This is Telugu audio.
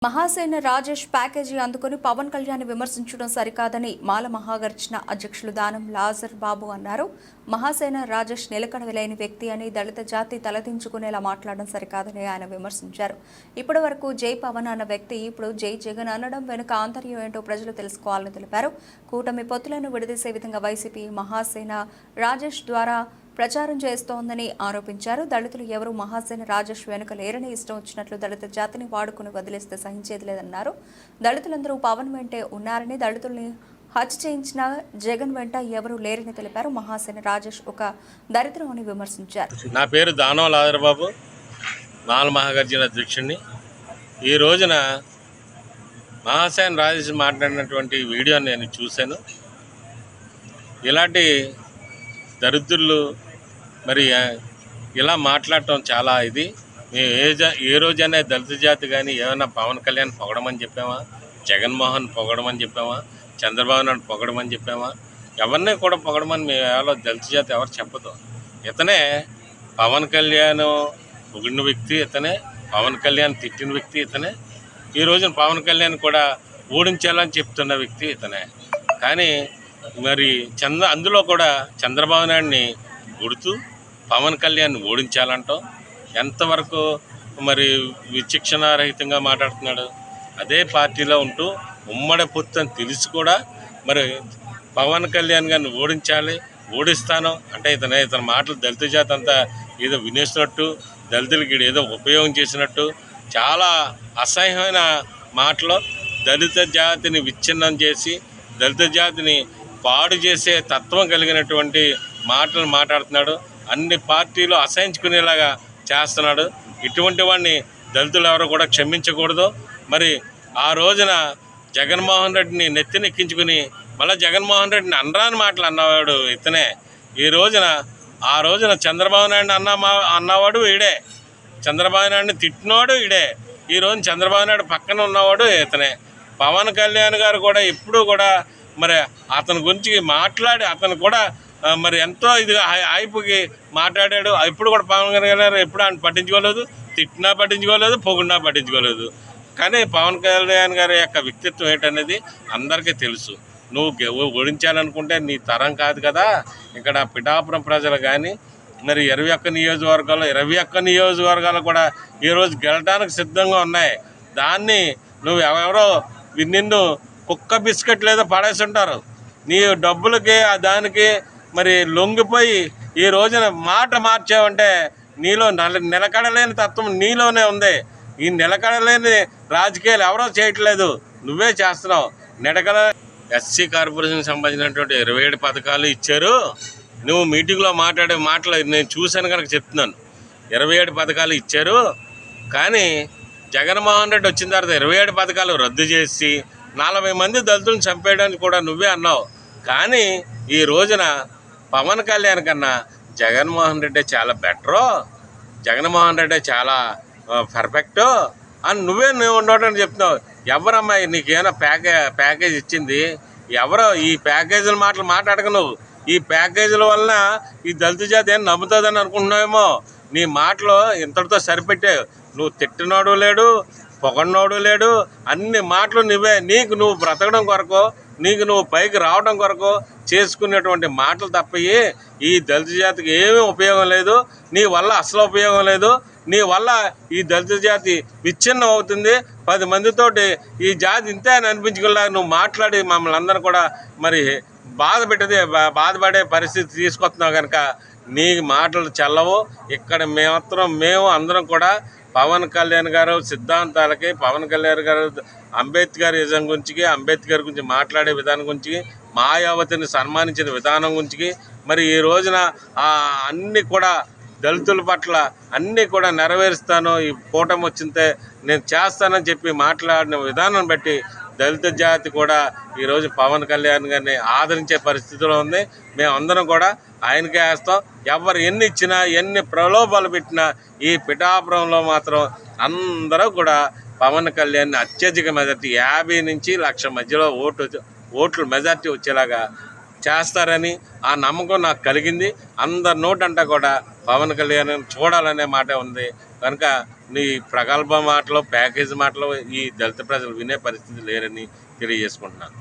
మహాసేన రాజేష్ ప్యాకేజీ అందుకుని పవన్ కళ్యాణ్ విమర్శించడం సరికాదని మాల మహాగర్జన అధ్యక్షులు దానం లాజర్ బాబు అన్నారు. మహాసేన రాజేష్ నిలకడలేని వ్యక్తి అని, దళిత జాతి తలదించుకునేలా మాట్లాడడం సరికాదని ఆయన విమర్శించారు. ఇప్పటి వరకు జై పవన్ అన్న వ్యక్తి ఇప్పుడు జై జగన్ అనడం వెనుక ఆంతర్యం ఏంటో ప్రజలు తెలుసుకోవాలని తెలిపారు. కూటమి పొత్తులను విడదీసే విధంగా వైసీపీ మహాసేన రాజేష్ ద్వారా ప్రచారం చేస్తోందని ఆరోపించారు. దళితులు ఎవరు మహాసేన రాజేష్ వెనుక లేరని, ఇష్టం వచ్చినట్లు దళిత జాతిని వాడుకుని వదిలేస్తే సహించేది లేదన్నారు. దళితులందరూ పవన్ వెంటే ఉన్నారని, దళితుల్ని హత్య చేయించిన జగన్ వెంట ఎవరూ లేరని తెలిపారు. మహాసేన రాజేష్ ఒక దరిద్రం అని విమర్శించారు. నా పేరు దానం లాజర్ బాబు, మాల మహాగర్జన అధ్యక్షుడిని. ఈ రోజున మహాసేన రాజేష్ మాట్లాడినటువంటి వీడియోని నేను చూశాను. ఇలాంటి దరిద్రులు మరి ఇలా మాట్లాడటం చాలా ఇది. మేము ఏ రోజైనా దళిత జాతి కానీ ఏమైనా పవన్ కళ్యాణ్ పొగడమని చెప్పామా, జగన్మోహన్ పొగడమని చెప్పామా, చంద్రబాబు నాయుడు పొగడమని చెప్పామా? ఎవరిని కూడా పొగడమని మేము ఎవరో దళిత జాతి ఎవరు చెప్పదు. ఇతనే పవన్ కళ్యాణ్ పొగిడిన వ్యక్తి, ఇతనే పవన్ కళ్యాణ్ తిట్టిన వ్యక్తి, ఇతనే ఈ రోజున పవన్ కళ్యాణ్ కూడా ఓడించాలని చెప్తున్న వ్యక్తి ఇతనే. కానీ మరి అందులో కూడా చంద్రబాబు నాయుడిని గుడుతూ పవన్ కళ్యాణ్ ఓడించాలంటాం ఎంతవరకు మరి విచక్షణారహితంగా మాట్లాడుతున్నాడు. అదే పార్టీలో ఉంటూ ఉమ్మడి పొత్తు అని తెలిసి కూడా మరి పవన్ కళ్యాణ్ గారిని ఓడిస్తాను అంటే ఇతని మాటలు దళిత జాతి అంతా ఏదో వినేసినట్టు, దళితులకి ఏదో ఉపయోగం చేసినట్టు చాలా అసహ్యమైన మాటలు, దళిత జాతిని విచ్ఛిన్నం చేసి దళిత జాతిని పాడు చేసే తత్వం కలిగినటువంటి మాటలు మాట్లాడుతున్నాడు. అన్ని పార్టీలు అసహించుకునేలాగా చేస్తున్నాడు. ఇటువంటి వాడిని దళితులు ఎవరు కూడా క్షమించకూడదు. మరి ఆ రోజున జగన్మోహన్ రెడ్డిని నెత్తినెక్కించుకుని మళ్ళీ జగన్మోహన్ రెడ్డిని అనరాని మాటలు అన్నవాడు ఇతనే. ఆ రోజున చంద్రబాబు నాయుడిని అన్నవాడు ఈడే, చంద్రబాబు నాయుడిని తిట్టినవాడు ఈడే. ఈరోజు చంద్రబాబు నాయుడు పక్కన ఉన్నవాడు ఇతనే. పవన్ కళ్యాణ్ గారు కూడా ఎప్పుడూ కూడా మరి అతని గురించి మాట్లాడి అతను కూడా మరి ఎంతో ఇదిగా హైపుకి మాట్లాడాడు. ఇప్పుడు కూడా పవన్ కళ్యాణ్ గారు ఎప్పుడు ఆయన పట్టించుకోలేదు, తిట్టినా పట్టించుకోలేదు, పొగిడినా పట్టించుకోలేదు. కానీ పవన్ కళ్యాణ్ గారి యొక్క వ్యక్తిత్వం ఏంటనేది అందరికీ తెలుసు. నువ్వు ఓడించాలనుకుంటే నీ తరం కాదు కదా. ఇక్కడ పిఠాపురం ప్రజలు కానీ మరి 21 నియోజకవర్గాలు కూడా ఈరోజు గెలటానికి సిద్ధంగా ఉన్నాయి. దాన్ని నువ్వు ఎవరో నిన్ను కుక్క బిస్కెట్ లేదో పడేసి ఉంటారు. నీ డబ్బులకి దానికి మరి లొంగిపోయి ఈ రోజున మాట మార్చావంటే నీలో నిలకడలేని తత్వం నీలోనే ఉంది. ఈ నిలకడలేని రాజకీయాలు ఎవరో చేయట్లేదు, నువ్వే చేస్తున్నావు. ఎస్సీ కార్పొరేషన్కి సంబంధించినటువంటి 27 పథకాలు ఇచ్చారు. నువ్వు మీటింగ్లో మాట్లాడే మాటలు నేను చూశాను కనుక చెప్తున్నాను. 27 పథకాలు ఇచ్చారు. కానీ జగన్మోహన్ రెడ్డి వచ్చిన తర్వాత 27 పథకాలు రద్దు చేసి 40 మంది దళితులను చంపేయడానికి కూడా నువ్వే అన్నావు. కానీ ఈ రోజున పవన్ కళ్యాణ్ కన్నా జగన్మోహన్ రెడ్డి చాలా బెటరు, జగన్మోహన్ రెడ్డి చాలా పర్ఫెక్టు అని నువ్వు ఉండటని చెప్తున్నావు. ఎవరమ్మా నీకేమైనా ప్యాకేజ్ ఇచ్చింది? ఎవరో ఈ ప్యాకేజీల మాటలు మాట్లాడక నువ్వు. ఈ ప్యాకేజీల వలన ఈ దళిత జాతి ఏం నమ్ముతుందని అనుకుంటున్నావేమో. నీ మాటలు ఇంతటితో సరిపెట్టావు. నువ్వు తిట్టినోడు లేడు, పొగన్నోడు లేడు, అన్ని మాటలు నీకు నువ్వు బ్రతకడం కొరకు, నీకు నువ్వు పైకి రావడం కొరకు చేసుకునేటువంటి మాటలు తప్పయి ఈ దళిత జాతికి ఏమీ ఉపయోగం లేదు. నీ వల్ల అసలు ఉపయోగం లేదు. నీ వల్ల ఈ దళిత జాతి విచ్ఛిన్నం అవుతుంది. 10 మందితోటి ఈ జాతి ఇంతే అని అనిపించుకునేలా నువ్వు మాట్లాడి మమ్మల్ని అందరూ కూడా మరి బాధపడే పరిస్థితి తీసుకొస్తున్నావు కనుక నీ మాటలు చల్లవు. ఇక్కడ మేము అందరం కూడా పవన్ కళ్యాణ్ గారు సిద్ధాంతాలకి, పవన్ కళ్యాణ్ గారు అంబేద్కరిజం గురించి, అంబేద్కర్ గురించి మాట్లాడే విధానం గురించి, మాయావతిని సన్మానించిన విధానం గురించి, మరి ఈ రోజున అన్నీ కూడా దళితుల పట్ల అన్నీ కూడా నెరవేరుస్తాను, ఈ కూటమి వచ్చిందే నేను చేస్తానని చెప్పి మాట్లాడిన విధానం బట్టి దళిత జాతి కూడా ఈరోజు పవన్ కళ్యాణ్ గారిని ఆదరించే పరిస్థితిలో ఉంది. మేమందరం కూడా ఆయనకే వేస్తాం. ఎవరు ఎన్ని ఇచ్చినా, ఎన్ని ప్రలోభాలు పెట్టినా ఈ పిఠాపురంలో మాత్రం అందరూ కూడా పవన్ కళ్యాణ్ అత్యధిక మెజార్టీ 50 నుంచి 1,00,000 మధ్యలో ఓట్లు మెజార్టీ వచ్చేలాగా చేస్తారని ఆ నమ్మకం నాకు కలిగింది. అందరి నోటంతా కూడా పవన్ కళ్యాణ్ చూడాలనే మాట ఉంది కనుక నీ ప్రగల్భ మాటలు ప్యాకేజ్ మాటలు ఈ దళిత ప్రజలు వినే పరిస్థితి లేరని తెలియజేసుకుంటున్నాను.